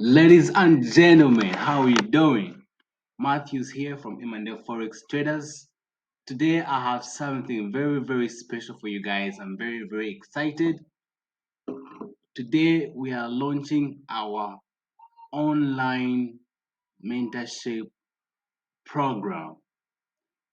Ladies and gentlemen, how are you doing? Matthews here from MnF FOREX Traders. Today I have something very special for you guys. I'm very excited. Today we are launching our online mentorship program.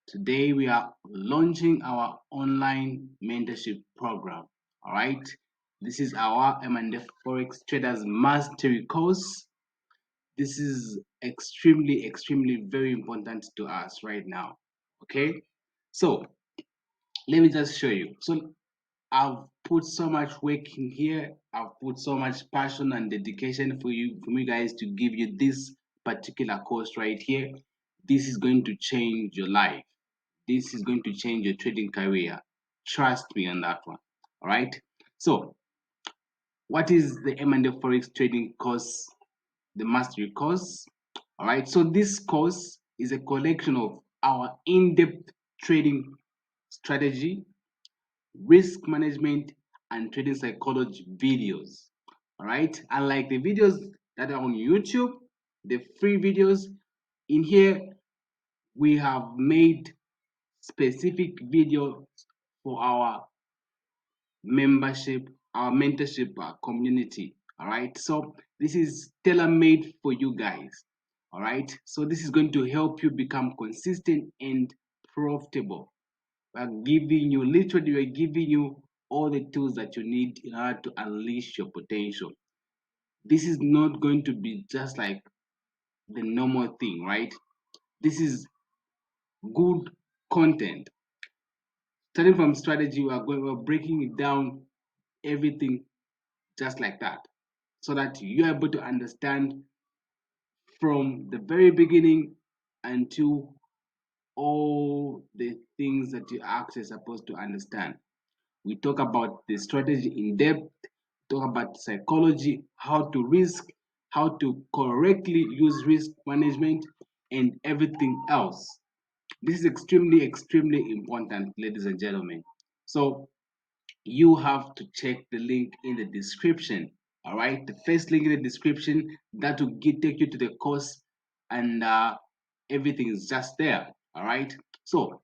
Today we are launching our online mentorship program. All right. This is our MnF FOREX Traders Mastery course. This is extremely very important to us right now. Okay, so let me just show you. So I've put so much work in here. I've put so much passion and dedication for you guys to give you this particular course right here. This is going to change your life. This is going to change your trading career. Trust me on that one. All right. So what is the M&A Forex trading course, the mastery course? All right, so this course is a collection of our in-depth trading strategy, risk management, and trading psychology videos. All right, unlike the videos that are on YouTube, the free videos, in here we have made specific videos for our membership, our mentorship community. All right, so this is tailor-made for you guys. All right, so this is going to help you become consistent and profitable. We're giving you all the tools that you need in order to unleash your potential. This is not going to be just like the normal thing, right? This is good content. Starting from strategy, we're breaking it down, everything just like that, so that you're able to understand from the very beginning until all the things that you actually supposed to understand. We talk about the strategy in depth, talk about psychology, how to risk, how to correctly use risk management, and everything else. This is extremely important, ladies and gentlemen. So you have to check the link in the description. All right, the first link in the description that will take you to the course, and everything is just there. All right, so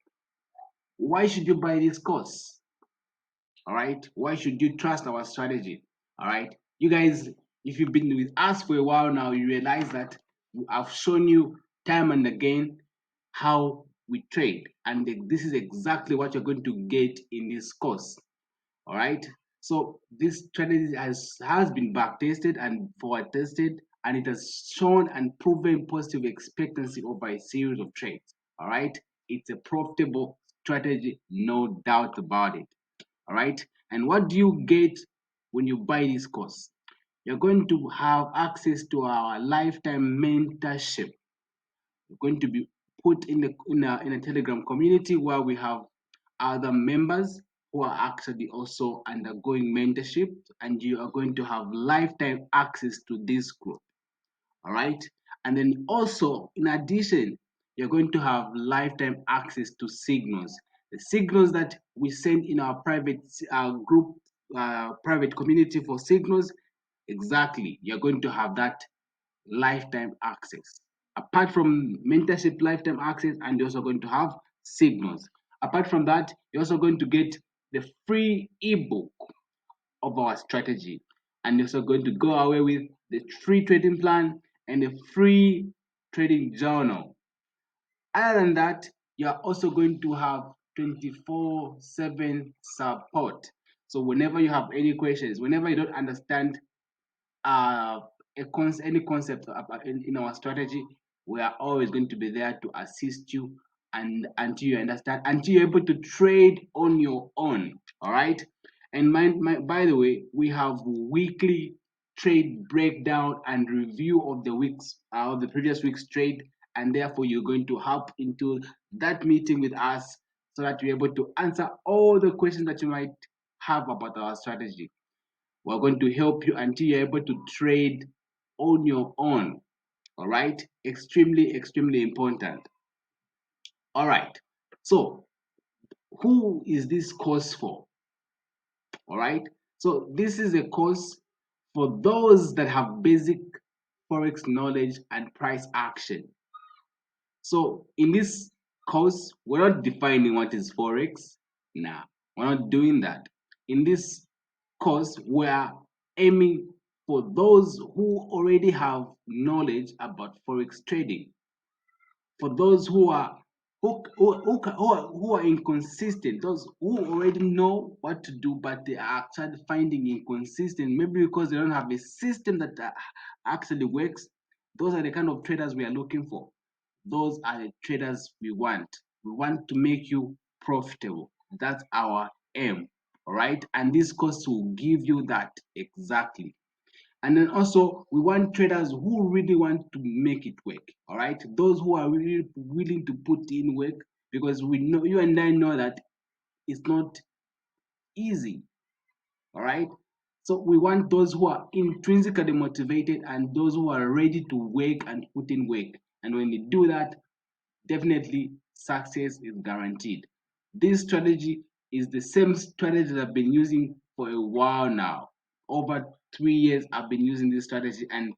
why should you buy this course? All right, why should you trust our strategy? All right, you guys, if you've been with us for a while now, you realize that I've shown you time and again how we trade, and this is exactly what you're going to get in this course. All right, so this strategy has been back tested and forward tested, and it has shown and proven positive expectancy over a series of trades. All right, it's a profitable strategy, no doubt about it. All right, and what do you get when you buy this course? You're going to have access to our lifetime mentorship. You're going to be put in a Telegram community where we have other members who are actually also undergoing mentorship, and you are going to have lifetime access to this group. All right, and then also in addition, you're going to have lifetime access to signals, the signals that we send in our private group, private community for signals. Exactly, you're going to have that lifetime access. Apart from mentorship lifetime access, and you're also going to have signals. Apart from that, you're also going to get the free ebook of our strategy, and you're also going to go away with the free trading plan and the free trading journal. Other than that, you're also going to have 24/7 support. So whenever you have any questions, whenever you don't understand uh, any concept in our strategy, we are always going to be there to assist you, and until you understand, until you're able to trade on your own. All right. And by the way, we have weekly trade breakdown and review of the previous week's trade, and therefore you're going to hop into that meeting with us so that you're able to answer all the questions that you might have about our strategy. We're going to help you until you're able to trade on your own. All right, extremely important. All right, so who is this course for? All right, so this is a course for those that have basic Forex knowledge and price action. So in this course, we're not defining what is Forex. Nah, we're not doing that. In this course, we're aiming for those who already have knowledge about Forex trading. For those who are inconsistent, those who already know what to do, but they are actually finding inconsistent, maybe because they don't have a system that actually works. Those are the kind of traders we are looking for. Those are the traders we want. We want to make you profitable. That's our aim. All right. And this course will give you that exactly. And then also, we want traders who really want to make it work. All right. Those who are really willing to put in work, because we know, you and I know that it's not easy. All right. So we want those who are intrinsically motivated and those who are ready to work and put in work. And when they do that, definitely success is guaranteed. This strategy is the same strategy that I've been using for a while now. Over 3 years, I've been using this strategy, and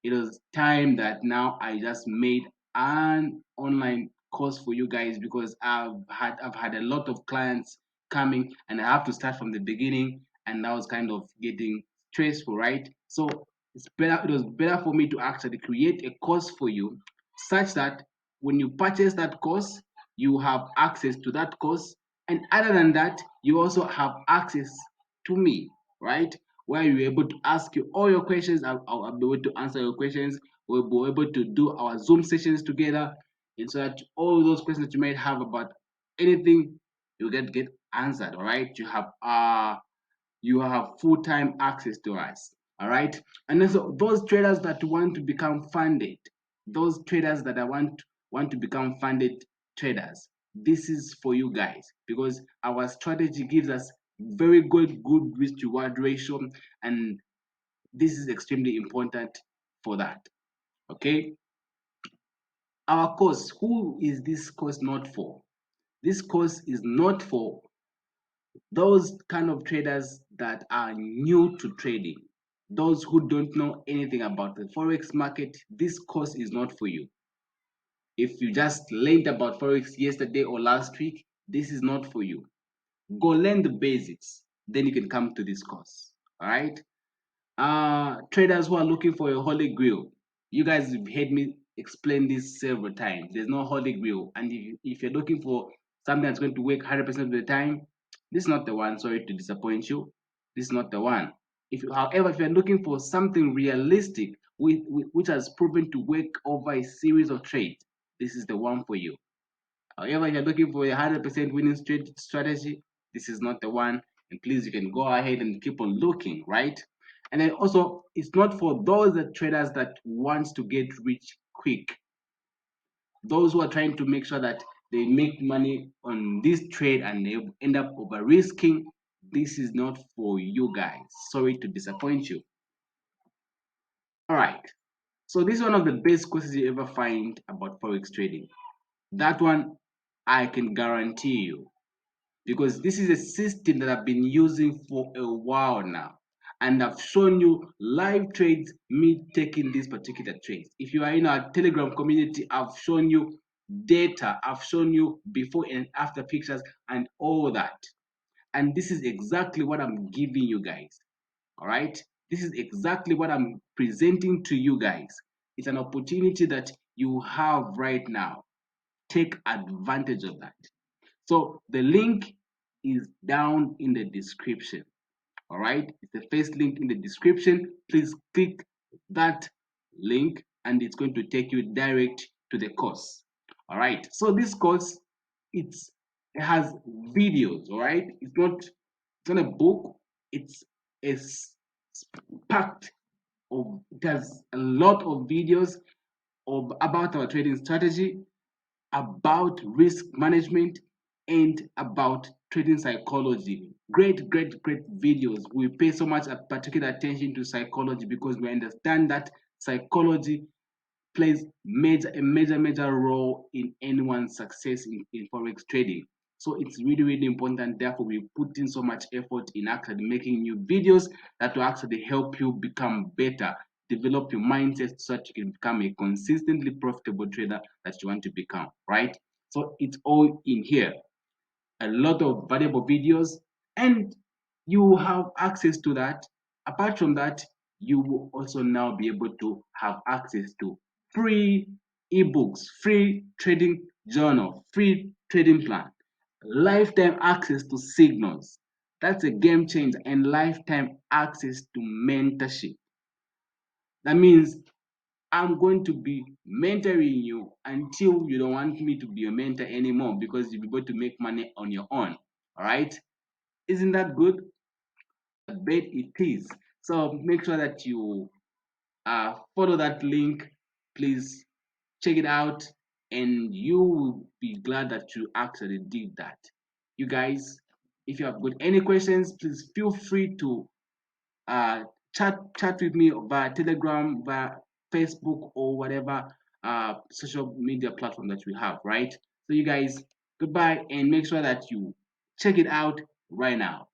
it was time that now I just made an online course for you guys, because I've had a lot of clients coming, and I have to start from the beginning, and that was kind of getting stressful, right? So it was better for me to actually create a course for you, such that when you purchase that course, you have access to that course. And other than that, you also have access to me, right? Where you're able to ask you all your questions. I'll be able to answer your questions. We'll be able to do our Zoom sessions together. And so that all those questions that you might have about anything, you get answered, all right? You have full-time access to us. All right. And also those traders that want to become funded, those traders that want to become funded traders, this is for you guys, because our strategy gives us very good risk to reward ratio, and this is extremely important for that. Okay. Our course, who is this course not for? This course is not for those kind of traders that are new to trading, those who don't know anything about the forex market. This course is not for you. If you just learned about forex yesterday or last week, this is not for you. Go learn the basics, then you can come to this course. All right. Traders who are looking for a holy grail, you guys have heard me explain this several times. There's no holy grail, and if you're looking for something that's going to work 100% of the time, this is not the one. Sorry to disappoint you. This is not the one. However, if you're looking for something realistic, which has proven to work over a series of trades, this is the one for you. However, if you're looking for a 100% winning strategy, this is not the one. And please, you can go ahead and keep on looking, right? And then also, it's not for those traders that wants to get rich quick. Those who are trying to make sure that they make money on this trade and they end up over risking. This is not for you guys. Sorry to disappoint you. All right. So this is one of the best courses you ever find about forex trading. That one I can guarantee you, because this is a system that I've been using for a while now. And I've shown you live trades, me taking these particular trades. If you are in our Telegram community, I've shown you data, I've shown you before and after pictures and all that. And this is exactly what I'm giving you guys. All right. This is exactly what I'm presenting to you guys. It's an opportunity that you have right now. Take advantage of that. So the link is down in the description. All right, it's the first link in the description. Please click that link and it's going to take you direct to the course. All right, so this course, it has videos. All right, it's not a book. It's a packed of, it has a lot of videos about our trading strategy, about risk management, and about trading psychology. Great videos. We pay so much particular attention to psychology because we understand that psychology plays a major role in anyone's success in forex trading. So it's really important. Therefore, we put in so much effort in actually making new videos that will actually help you become better develop your mindset so that you can become a consistently profitable trader that you want to become, right? So it's all in here. A lot of valuable videos, and you have access to that. Apart from that, you will also now be able to have access to free ebooks, free trading journal, free trading plan, lifetime access to signals. That's a game changer, and lifetime access to mentorship. That means I'm going to be mentoring you until you don't want me to be your mentor anymore, because you'll be able to make money on your own. All right. Isn't that good? I bet it is. So make sure that you follow that link. Please check it out, and you will be glad that you actually did that. You guys, if you have got any questions, please feel free to uh, chat with me via Telegram, via Facebook, or whatever social media platform that we have, right? So you guys, goodbye, and make sure that you check it out right now.